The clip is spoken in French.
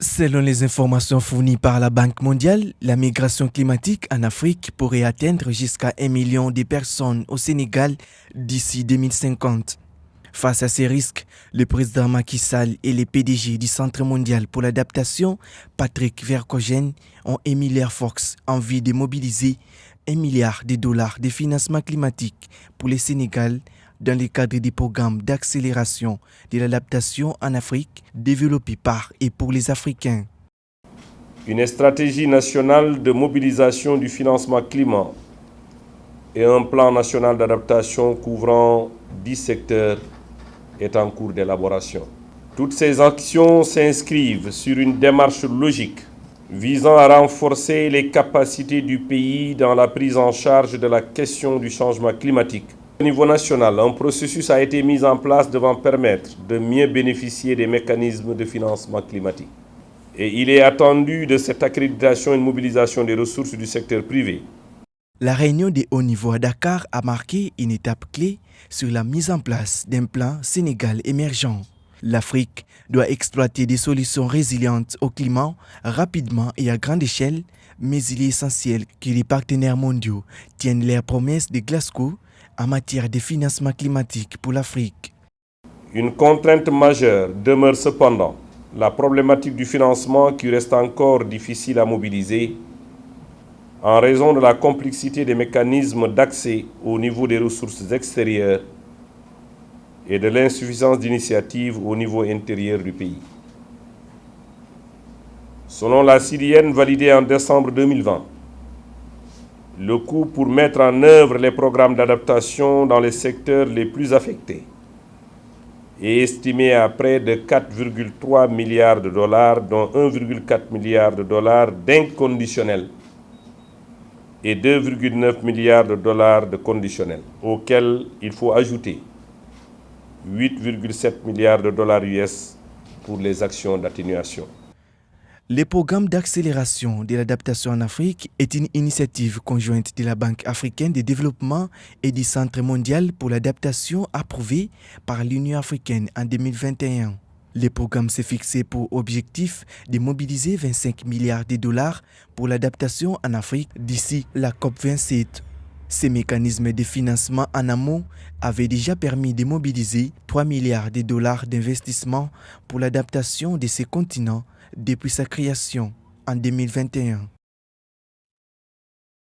Selon les informations fournies par la Banque mondiale, la migration climatique en Afrique pourrait atteindre jusqu'à 1 million de personnes au Sénégal d'ici 2050. Face à ces risques, le président Macky Sall et les PDG du Centre mondial pour l'adaptation, Patrick Vercogen, ont émis leur force en vue de mobiliser 1 milliard de dollars de financement climatique pour le Sénégal dans le cadre du programme d'accélération de l'adaptation en Afrique développé par et pour les Africains. Une stratégie nationale de mobilisation du financement climat et un plan national d'adaptation couvrant 10 secteurs est en cours d'élaboration. Toutes ces actions s'inscrivent sur une démarche logique visant à renforcer les capacités du pays dans la prise en charge de la question du changement climatique. Au niveau national, un processus a été mis en place devant permettre de mieux bénéficier des mécanismes de financement climatique. Et il est attendu de cette accréditation une mobilisation des ressources du secteur privé. La réunion de haut niveau à Dakar a marqué une étape clé sur la mise en place d'un plan Sénégal émergent. L'Afrique doit exploiter des solutions résilientes au climat rapidement et à grande échelle, mais il est essentiel que les partenaires mondiaux tiennent leurs promesses de Glasgow en matière de financement climatique pour l'Afrique. Une contrainte majeure demeure cependant la problématique du financement qui reste encore difficile à mobiliser en raison de la complexité des mécanismes d'accès au niveau des ressources extérieures et de l'insuffisance d'initiatives au niveau intérieur du pays. Selon la CDN validée en décembre 2020, le coût pour mettre en œuvre les programmes d'adaptation dans les secteurs les plus affectés est estimé à près de 4,3 milliards de dollars, dont 1,4 milliard de dollars d'inconditionnels et 2,9 milliards de dollars de conditionnels, auxquels il faut ajouter 8,7 milliards de dollars US pour les actions d'atténuation. Le programme d'accélération de l'adaptation en Afrique est une initiative conjointe de la Banque africaine de développement et du Centre mondial pour l'adaptation approuvée par l'Union africaine en 2021. Le programme s'est fixé pour objectif de mobiliser 25 milliards de dollars pour l'adaptation en Afrique d'ici la COP27. Ces mécanismes de financement en amont avaient déjà permis de mobiliser 3 milliards de dollars d'investissement pour l'adaptation de ces continents depuis sa création en 2021.